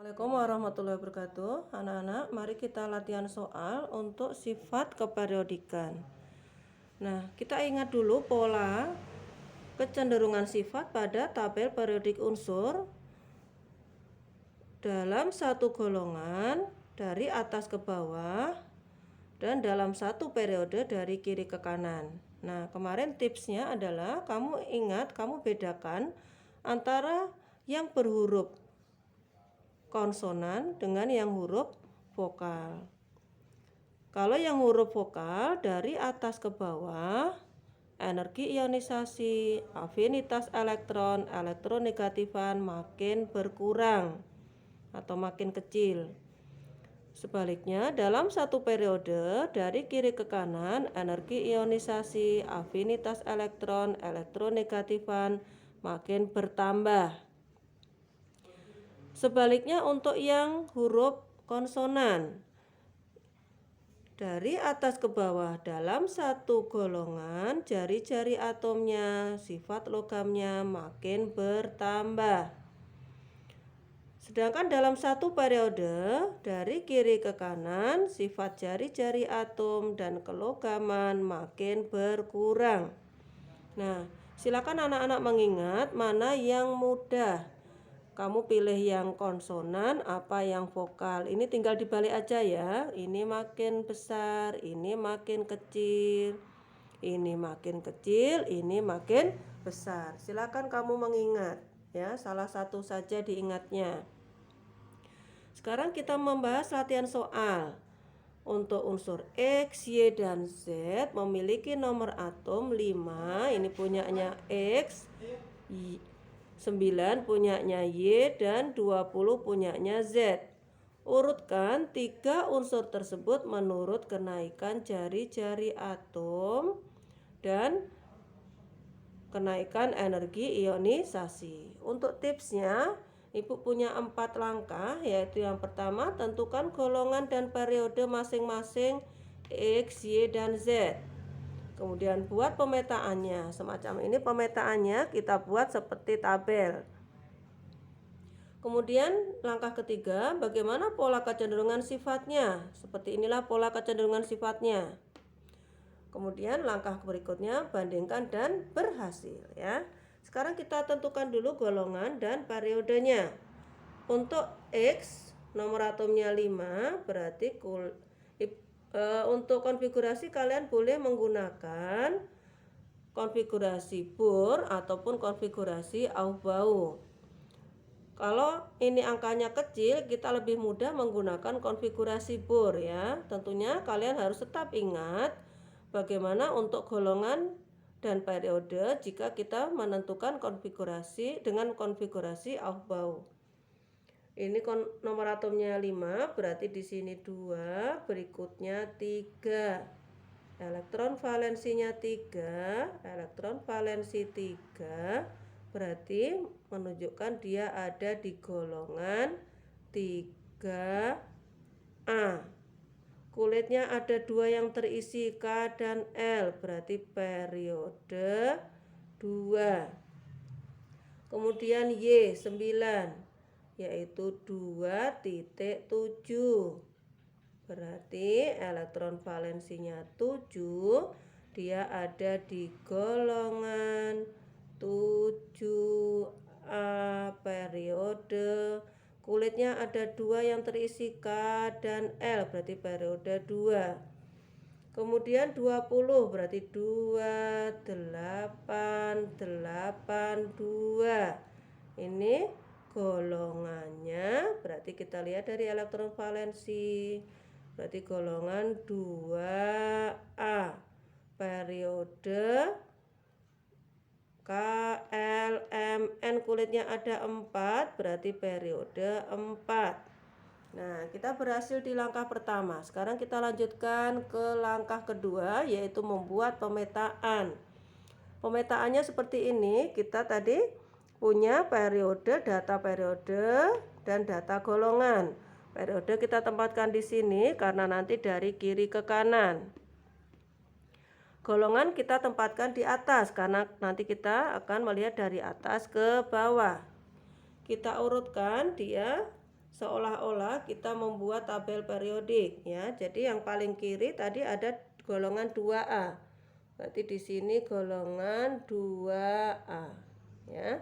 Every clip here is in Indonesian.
Assalamualaikum warahmatullahi wabarakatuh. Anak-anak, mari kita latihan soal untuk sifat keperiodikan. Nah, kita ingat dulu pola kecenderungan sifat pada tabel periodik unsur dalam satu golongan dari atas ke bawah dan dalam satu periode dari kiri ke kanan. Nah, kemarin tipsnya adalah kamu bedakan antara yang berhuruf konsonan dengan yang huruf vokal. Kalau yang huruf vokal dari atas ke bawah, energi ionisasi, afinitas elektron, elektronegatifan makin berkurang atau makin kecil. Sebaliknya, dalam satu periode dari kiri ke kanan, energi ionisasi, afinitas elektron, elektronegatifan makin bertambah. Sebaliknya untuk yang huruf konsonan, dari atas ke bawah dalam satu golongan, jari-jari atomnya, sifat logamnya makin bertambah. Sedangkan dalam satu periode, dari kiri ke kanan, sifat jari-jari atom dan kelogaman makin berkurang. Nah, silakan anak-anak mengingat mana yang mudah. Kamu pilih yang konsonan, apa yang vokal. Ini tinggal dibalik aja ya. Ini makin besar, ini makin kecil. Ini makin kecil, ini makin besar. Silakan kamu mengingat ya, salah satu saja diingatnya. Sekarang kita membahas latihan soal. Untuk unsur X, Y, dan Z memiliki nomor atom 5. Ini punyanya X, 9 punyanya Y, dan 20 punyanya Z. Urutkan 3 unsur tersebut menurut kenaikan jari-jari atom dan kenaikan energi ionisasi. Untuk tipsnya, Ibu punya 4 langkah, yaitu yang pertama, tentukan golongan dan periode masing-masing X, Y, dan Z. Kemudian buat pemetaannya, semacam ini pemetaannya kita buat seperti tabel. Kemudian langkah ketiga, bagaimana pola kecenderungan sifatnya? Seperti inilah pola kecenderungan sifatnya. Kemudian langkah berikutnya, bandingkan dan berhasil ya. Sekarang kita tentukan dulu golongan dan periodenya. Untuk X, nomor atomnya 5, berarti untuk konfigurasi kalian boleh menggunakan konfigurasi Bohr ataupun konfigurasi Aufbau. Kalau ini angkanya kecil, kita lebih mudah menggunakan konfigurasi Bohr ya. Tentunya kalian harus tetap ingat bagaimana untuk golongan dan periode jika kita menentukan konfigurasi dengan konfigurasi Aufbau. Ini nomor atomnya 5, berarti di sini 2, berikutnya 3. Elektron valensinya 3, elektron valensi 3, berarti menunjukkan dia ada di golongan 3A. Kulitnya ada 2 yang terisi, K dan L, berarti periode 2. Kemudian Y 9, yaitu 2,7, berarti elektron valensinya 7, dia ada di golongan 7A periode. Kulitnya ada 2 yang terisi, K dan L, berarti periode 2. Kemudian 20, berarti 2, 8, 8, 2. Ini golongannya, berarti kita lihat dari elektron valensi, berarti golongan 2A, periode KLMN, kulitnya ada 4, berarti periode 4. Nah, kita berhasil di langkah pertama. Sekarang kita lanjutkan ke langkah kedua, yaitu membuat pemetaan. Pemetaannya seperti ini. Kita tadi punya periode, data periode, dan data golongan. Periode kita tempatkan di sini karena nanti dari kiri ke kanan. Golongan kita tempatkan di atas karena nanti kita akan melihat dari atas ke bawah. Kita urutkan dia seolah-olah kita membuat tabel periodik ya. Jadi yang paling kiri tadi ada golongan 2A. Berarti di sini golongan 2A ya.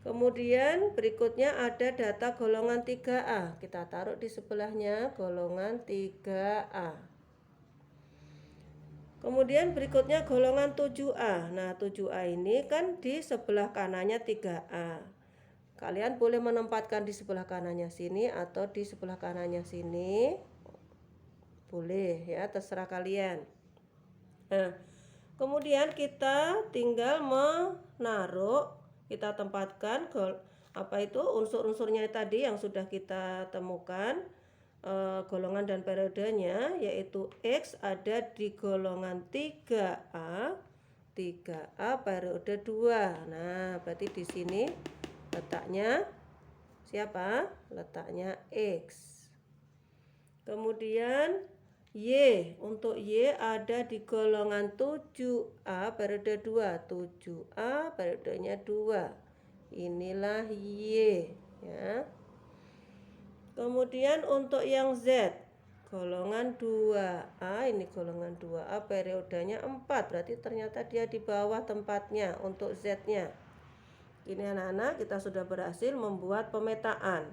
Kemudian berikutnya ada data golongan 3A. Kita taruh di sebelahnya golongan 3A. Kemudian berikutnya golongan 7A. Nah, 7A ini kan di sebelah kanannya 3A. Kalian boleh menempatkan di sebelah kanannya sini atau di sebelah kanannya sini. Boleh ya, terserah kalian. Nah, kemudian kita tinggal menaruh, kita tempatkan unsur-unsurnya tadi yang sudah kita temukan, golongan dan periodenya, yaitu X ada di golongan 3A periode 2. Nah, berarti di sini letaknya siapa? Letaknya X. Kemudian Y, untuk Y ada di golongan 7A periode 2. 7A periodenya 2. Inilah Y ya. Kemudian untuk yang Z, golongan 2A, ini golongan 2A periodenya 4. Berarti ternyata dia di bawah tempatnya untuk Z-nya. Ini anak-anak, kita sudah berhasil membuat pemetaan.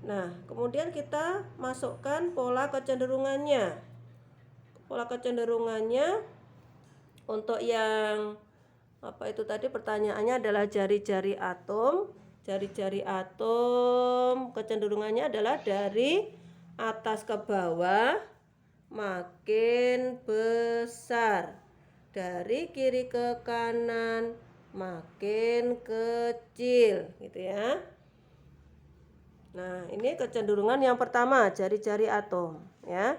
Nah, kemudian kita masukkan pola kecenderungannya. Pola kecenderungannya untuk yang itu tadi pertanyaannya adalah jari-jari atom. Jari-jari atom kecenderungannya adalah dari atas ke bawah makin besar, dari kiri ke kanan makin kecil gitu ya. Nah, ini kecenderungan yang pertama, jari-jari atom ya.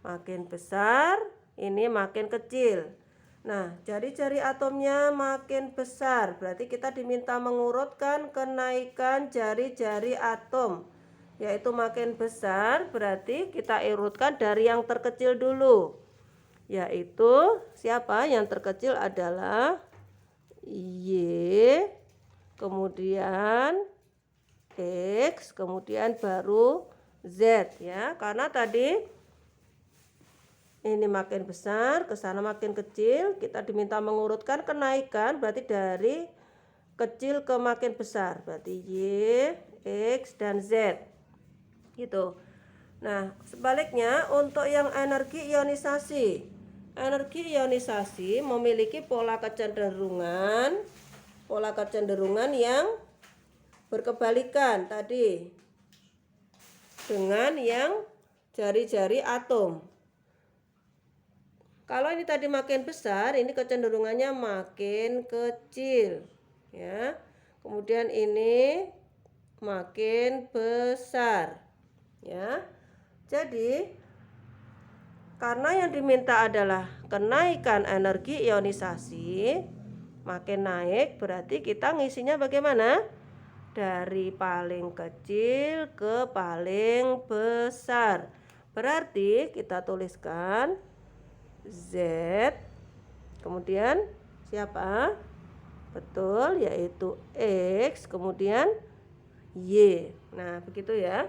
Makin besar, ini makin kecil. Nah, jari-jari atomnya makin besar, berarti kita diminta mengurutkan kenaikan jari-jari atom, yaitu makin besar, berarti kita urutkan dari yang terkecil dulu, yaitu siapa? Yang terkecil adalah Y, kemudian X, kemudian baru Z ya. Karena tadi ini makin besar, ke sana makin kecil, kita diminta mengurutkan kenaikan, berarti dari kecil ke makin besar, berarti Y, X, dan Z gitu. Nah, sebaliknya untuk yang energi ionisasi, energi ionisasi memiliki pola kecenderungan yang berkebalikan tadi dengan yang jari-jari atom. Kalau ini tadi makin besar, ini kecenderungannya makin kecil ya. Kemudian ini makin besar ya. Jadi karena yang diminta adalah kenaikan energi ionisasi, makin naik berarti kita ngisinya bagaimana? Dari paling kecil ke paling besar. Berarti kita tuliskan Z, kemudian siapa? Betul, yaitu X, kemudian Y. Nah, begitu ya.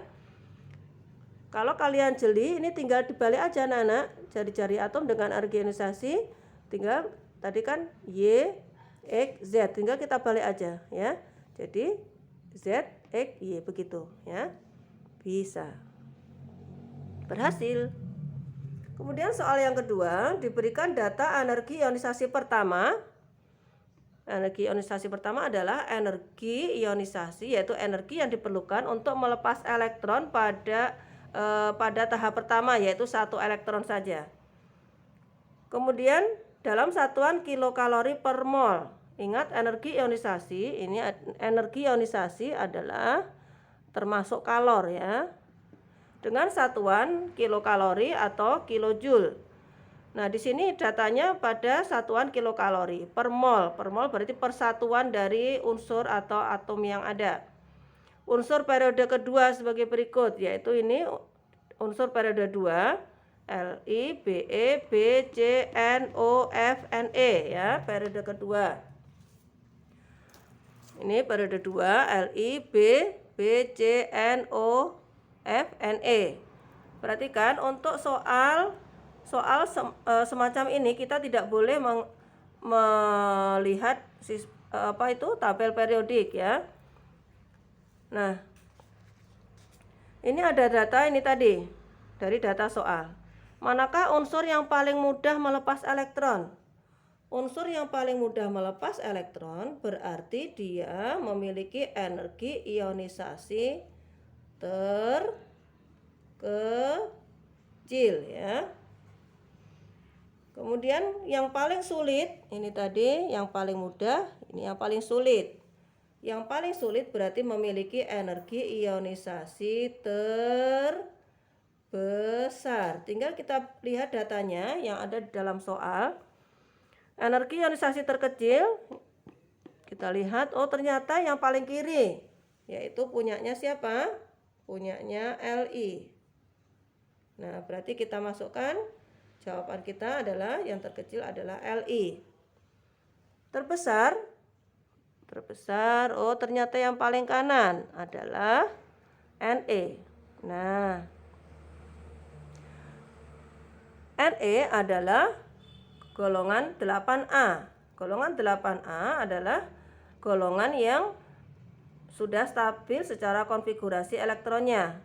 Kalau kalian jeli, ini tinggal dibalik aja anak-anak. Jari-jari atom dengan energi ionisasi, tinggal tadi kan Y, X, Z. Tinggal kita balik aja ya. Jadi Z, X, Y, begitu ya. Bisa. Berhasil. Kemudian soal yang kedua, diberikan data energi ionisasi pertama. Energi ionisasi pertama adalah energi ionisasi, yaitu energi yang diperlukan untuk melepas elektron pada tahap pertama, yaitu 1 elektron saja. Kemudian dalam satuan kilokalori per mol. Ingat, energi ionisasi adalah termasuk kalor ya. Dengan satuan kilokalori atau kilojoule. Nah, di sini datanya pada satuan kilokalori per mol. Per mol berarti persatuan dari unsur atau atom yang ada. Unsur periode kedua sebagai berikut, yaitu ini unsur periode 2, Li, Be, Bc, No, F, Ne ya, periode kedua. Ini periode 2, Li, B, B, C, N, O, F, N, E. Perhatikan untuk soal semacam ini kita tidak boleh melihat tabel periodik ya. Nah, ini ada data ini tadi dari data soal. Manakah unsur yang paling mudah melepas elektron? Unsur yang paling mudah melepas elektron berarti dia memiliki energi ionisasi terkecil ya. Kemudian yang paling sulit, ini tadi yang paling mudah, ini yang paling sulit. Yang paling sulit berarti memiliki energi ionisasi terbesar. Tinggal kita lihat datanya yang ada di dalam soal. Energi ionisasi terkecil, kita lihat, oh ternyata yang paling kiri, yaitu punyanya siapa? Punyanya Li. Nah, berarti kita masukkan jawaban kita adalah yang terkecil adalah Li. Terbesar, oh ternyata yang paling kanan adalah Ne. Nah, Ne adalah golongan 8A. Golongan 8A adalah golongan yang sudah stabil secara konfigurasi elektronnya,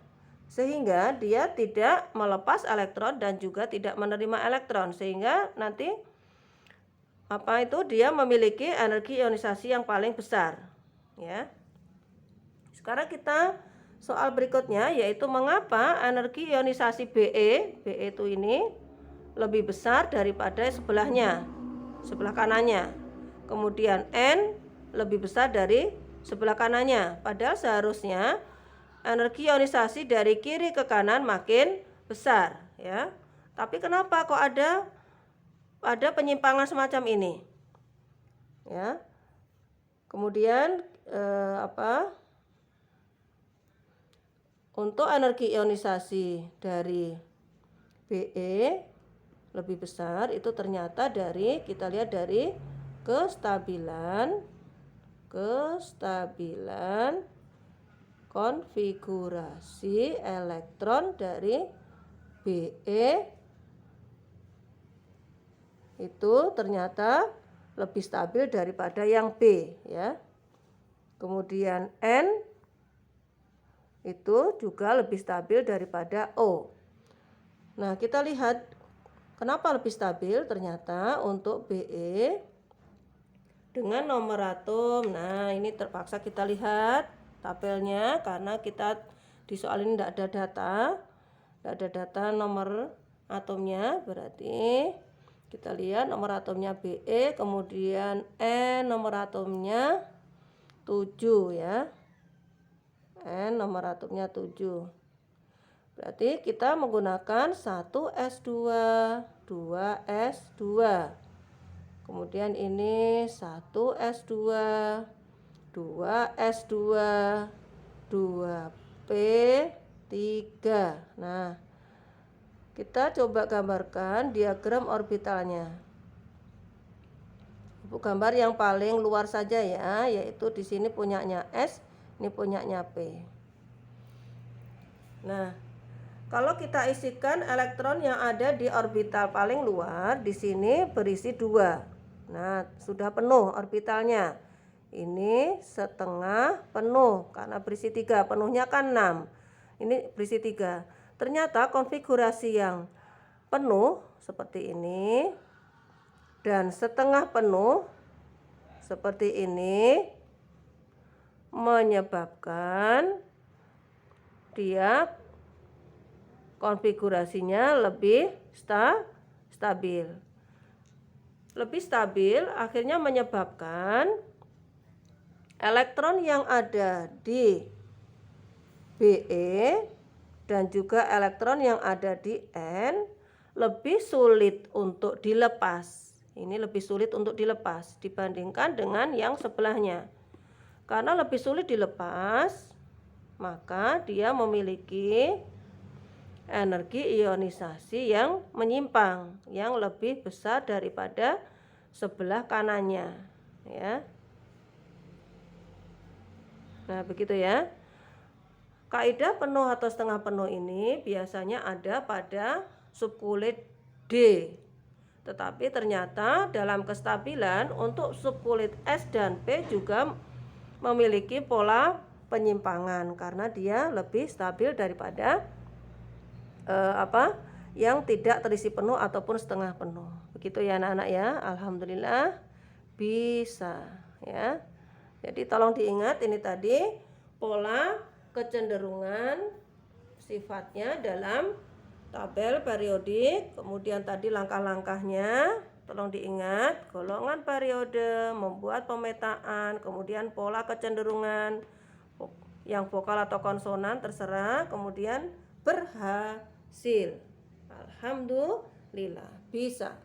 sehingga dia tidak melepas elektron dan juga tidak menerima elektron, sehingga nanti dia memiliki energi ionisasi yang paling besar ya. Sekarang kita soal berikutnya, yaitu mengapa energi ionisasi Be itu ini lebih besar daripada sebelah kanannya. Kemudian N lebih besar dari sebelah kanannya. Padahal seharusnya energi ionisasi dari kiri ke kanan makin besar ya. Tapi kenapa kok ada penyimpangan semacam ini? Ya. Kemudian untuk energi ionisasi dari Be lebih besar itu ternyata kita lihat dari kestabilan konfigurasi elektron dari Be itu ternyata lebih stabil daripada yang B ya. Kemudian N itu juga lebih stabil daripada O. Nah, kita lihat kenapa lebih stabil. Ternyata untuk Be dengan nomor atom. Nah, ini terpaksa kita lihat tabelnya karena kita di soal ini tidak ada data nomor atomnya. Berarti kita lihat nomor atomnya Be, kemudian N nomor atomnya 7 ya. N nomor atomnya 7. Berarti kita menggunakan 1s2, 2s2. Kemudian ini 1s2, 2s2, 2p3. Nah, kita coba gambarkan diagram orbitalnya. Ibu gambar yang paling luar saja ya, yaitu di sini punyanya S, ini punyanya P. Nah, kalau kita isikan elektron yang ada di orbital paling luar, di sini berisi 2. Nah, sudah penuh orbitalnya. Ini setengah penuh karena berisi 3. Penuhnya kan 6. Ini berisi 3. Ternyata konfigurasi yang penuh seperti ini dan setengah penuh seperti ini menyebabkan dia konfigurasinya lebih stabil. Lebih stabil akhirnya menyebabkan elektron yang ada di Be dan juga elektron yang ada di N lebih sulit untuk dilepas. Ini lebih sulit untuk dilepas dibandingkan dengan yang sebelahnya. Karena lebih sulit dilepas, maka dia memiliki energi ionisasi yang menyimpang, yang lebih besar daripada sebelah kanannya, ya. Nah, begitu ya. Kaidah penuh atau setengah penuh ini biasanya ada pada subkulit D. Tetapi ternyata dalam kestabilan untuk subkulit S dan P juga memiliki pola penyimpangan karena dia lebih stabil daripada yang tidak terisi penuh ataupun setengah penuh. Begitu ya anak-anak ya. Alhamdulillah bisa ya. Jadi tolong diingat ini tadi pola kecenderungan sifatnya dalam tabel periodik, kemudian tadi langkah-langkahnya tolong diingat, golongan periode, membuat pemetaan, kemudian pola kecenderungan yang vokal atau konsonan terserah, kemudian berhasil. Alhamdulillah bisa.